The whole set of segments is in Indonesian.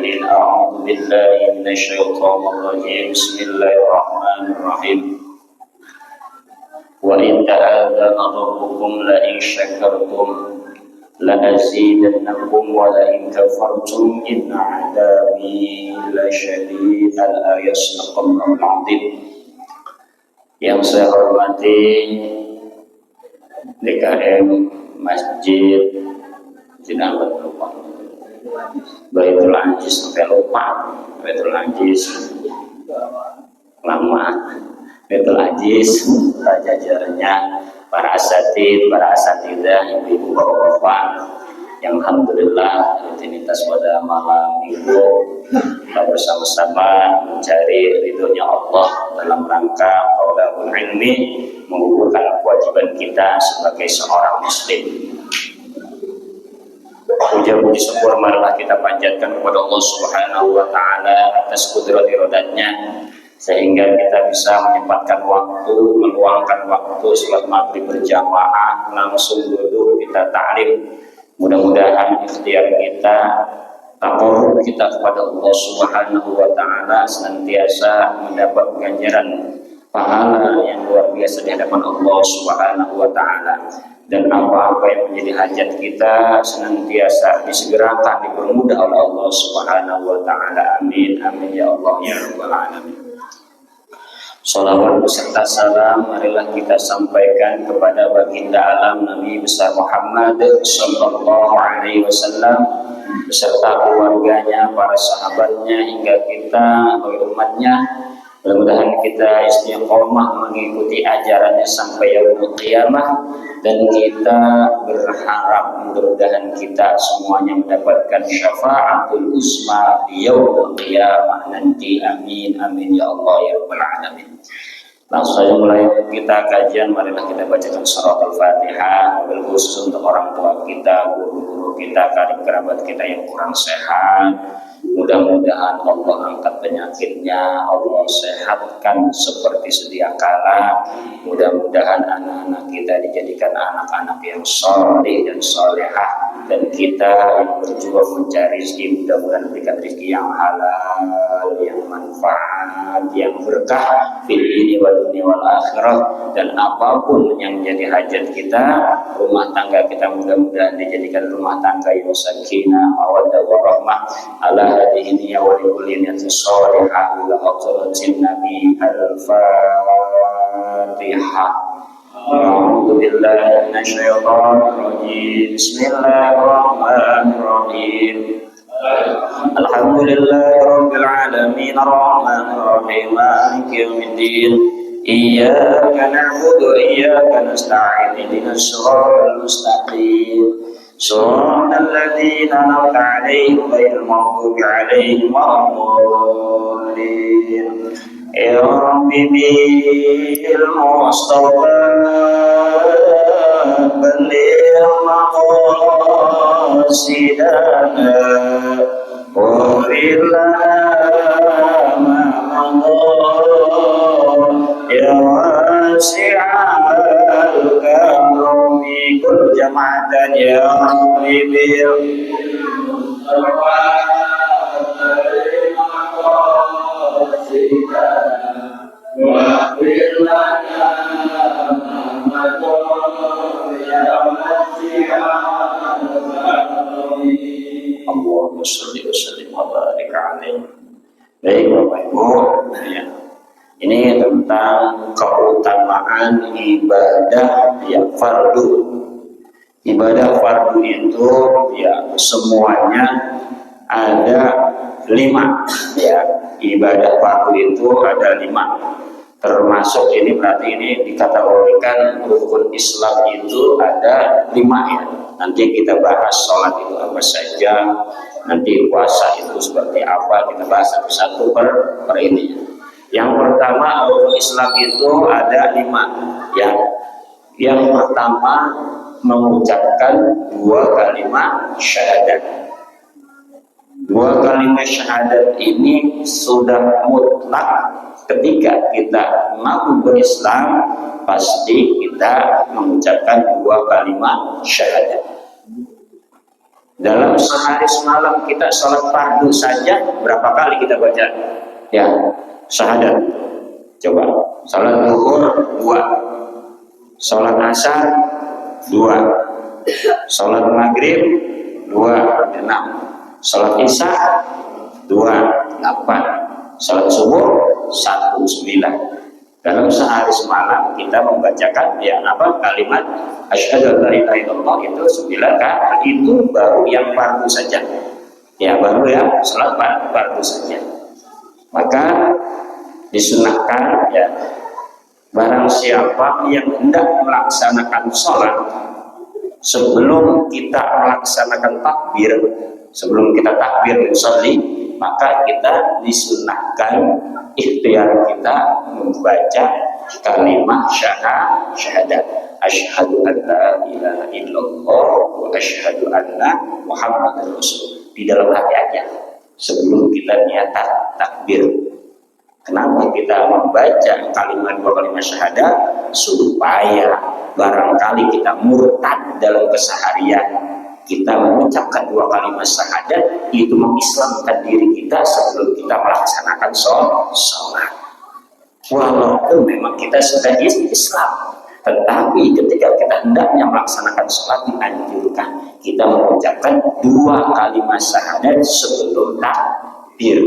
الضالين أعوذ بالله من الشيطان الرجيم بسم الله الرحمن الرحيم وإن تآذن ربكم لئن شكرتم لأزيدنكم ولئن كفرتم إن عذابي لشديد. Al-ayat Sadaqallahul Azim. Yang saya hormati DKM Masjid Jenabet lupa Baitul Aziz sampai lupa Baitul Aziz lama Baitul Aziz jajarannya para asatid, para asatidah, ibu-ibu, bapak-bapak yang alhamdulillah rutinitas pada malam minggu kita bersama-sama mencari ridhonya Allah dalam rangka thalabul ilmi, mengukuhkan kewajiban kita sebagai seorang muslim. Puja-puji syukur marilah kita panjatkan kepada Allah Subhanahu wa taala atas kudrat irodatnya sehingga kita bisa menyempatkan waktu, meluangkan waktu salat maghrib berjamaah langsung duduk kita ta'lim. Mudah-mudahan ikhtiar kita, takarrub kita kepada Allah Subhanahu wa taala senantiasa mendapat ganjaran pahala yang luar biasa di hadapan Allah Subhanahu wa taala. Dan apa-apa yang menjadi hajat kita senantiasa disegerakan, dipermudah oleh Allah Subhanahu wa taala. Amin amin ya Allah ya rabbal alamin. Salawat beserta salam marilah kita sampaikan kepada baginda alam Nabi besar Muhammad sallallahu alaihi wasallam beserta keluarganya, para sahabatnya hingga kita sebagai umatnya. Mudah-mudahan kita istiqomah mengikuti ajarannya sampai yaumul qiyamah, dan kita berharap mudah-mudahan kita semuanya mendapatkan syafaatul uzma di yaumul qiyamah nanti. Amin amin ya Allah ya rabbal alamin. Langsung saja mulai kita kajian, marilah kita bacakan surat Al-Fatihah khusus untuk orang tua kita, guru-guru kita, karib kerabat kita yang kurang sehat. Mudah-mudahan Allah angkat penyakitnya, Allah sehatkan seperti sedia kala. Mudah-mudahan anak-anak kita dijadikan anak-anak yang soleh dan solehah, dan kita yang berjuang mencari rezeki mudah-mudahan berikan rezeki yang halal, yang manfaat, yang berkah fil ini wal dunia wal akhirah. Dan apapun yang menjadi hajat kita, rumah tangga kita mudah-mudahan dijadikan rumah tangga yang sakinah, mawaddah warahmah ala hadihi wa likulli niyatin shalihah ila hadratin nabi. Al-Fatihah. A'udzu billahi minasyaitonir rajim. Bismillahirrahmanirrahim. Alhamdulillahi rabbil alamin arrahmanir rahim maliki yaumiddin. Iyyaka na'budu wa iyyaka nasta'in ihdinas siratal mustaqim. Shiratal ladzina an'amta 'alaihim ghairil maghdubi 'alaihim waladdallin. Ya Rabbi bil Mustafa balligh maqasidana waghfir lana ma madha ya wasi'al karami kul jama'atan ya Rabbi bil Allahumma sholli wa sallim wa barik alaihi. Baik Bapak Ibu, ya. Ini tentang keutamaan ibadah yang fardu. Ibadah fardu itu ya semuanya ada 5 ya. Ibadah fardu itu ada 5. Termasuk ini berarti ini dikategorikan rukun Islam itu ada 5 ya. Nanti kita bahas sholat itu apa saja, nanti puasa itu seperti apa, kita bahas satu-satu per ini. Yang pertama rukun Islam itu ada 5 ya. Yang pertama mengucapkan 2 kalimat syahadat. 2 kalimat syahadat ini sudah mutlak. Ketika kita mengaku berislam, pasti kita mengucapkan 2 kalimat syahadat. Dalam sehari semalam kita sholat fardu saja berapa kali kita baca ya syahadat? Coba sholat zuhur 2, sholat asar 2, sholat maghrib 2, 6, sholat isya 2, 8, sholat subuh 1, 9. Dalam sehari semalam kita membacakan ya kalimat asyhadu an la ilaha illallah itu 9 kali. Itu baru yang fardu saja. Ya baru ya salat fardu saja. Maka disunahkan ya barang siapa yang hendak melaksanakan sholat sebelum kita melaksanakan takbir, sebelum kita takbir usolli, maka kita disunahkan ikhtiar kita membaca kalimat syahadat asyhadu an la ilaha illallah wa asyhadu anna muhammadar rasul di dalam hati aja sebelum kita niatan takbir. Kenapa kita membaca dua kalimat syahadat? Supaya barangkali kita murtad dalam keseharian, kita mengucapkan 2 kalimat syahadat itu mengislamkan diri kita sebelum kita melaksanakan sholat. Walaupun memang kita sudah Islam, tetapi ketika kita hendaknya melaksanakan sholat dianjurkan kita mengucapkan 2 kalimat syahadat sebelum takbir.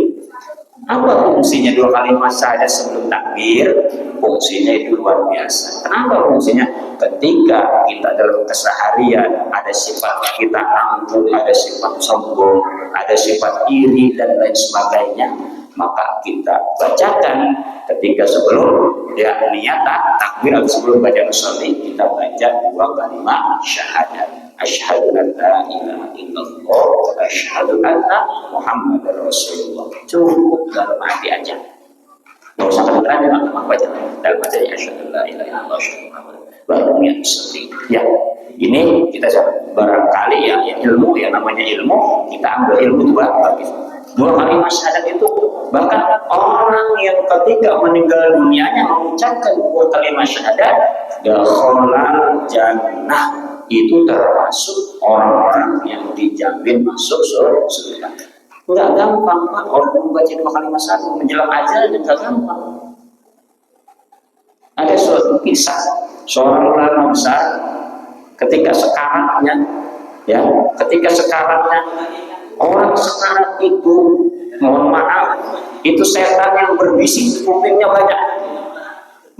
Apa fungsinya 2 kalimat syahadat sebelum takbir? Fungsinya itu luar biasa. Kenapa fungsinya? Ketika kita dalam keseharian ada sifat kita angkuh, ada sifat sombong, ada sifat iri dan lain sebagainya, maka kita bacakan ketika sebelum niat takbir atau sebelum baca usolli kita baca 2 kalimat syahadat. Asyhadu an la ilaha illallah wa asyhadu anna muhammadar rasulullah. Cukup dalam hati aja. Nggak usah kedengeran dengan teman baca. Dalam hati asyhadu an la ilaha illallah wa asyhadu anna baru niat usolli. Ya, ini kita barangkali ya ilmu yang namanya ilmu, kita ambil ilmu itu bagus. 2 kalimat syahadat itu bahkan orang yang ketika meninggal dunianya mengucapkan 2 kalimat syahadat dakhalal jannah, itu termasuk orang-orang yang dijamin masuk surga. Enggak gampang Pak orang membaca 2 kalimat syahadat menjelang ajal, enggak gampang. Ada suatu kisah seorang ulama besar ketika sekaratnya orang sekarat itu, mohon maaf, itu setan yang berbisik kupingnya banyak.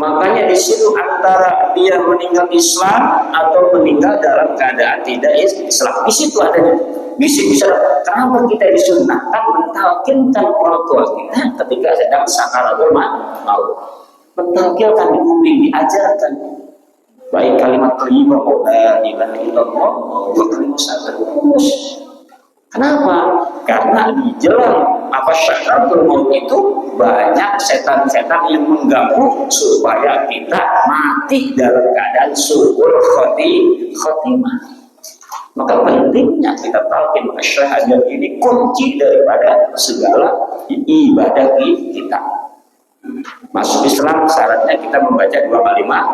Makanya di situ antara dia meninggal Islam atau meninggal dalam keadaan tidak Islam, di situ adanya bisik bisa. Kenapa kita disunahkan mentalkinkan orang tua kita ketika sedang sakaratul maut? Mentalkinkan di kuping, diajarkan baik kalimat thayyibah la ilaha illallah wa kalimat syahadat. Kenapa? Karena di jelang sakaratul maut itu banyak setan-setan yang mengganggu supaya kita mati dalam keadaan su'ul khotimah. Maka pentingnya kita talqin syahadat ini kunci daripada segala ibadah kita. Masuk Islam syaratnya kita membaca 2 kalimat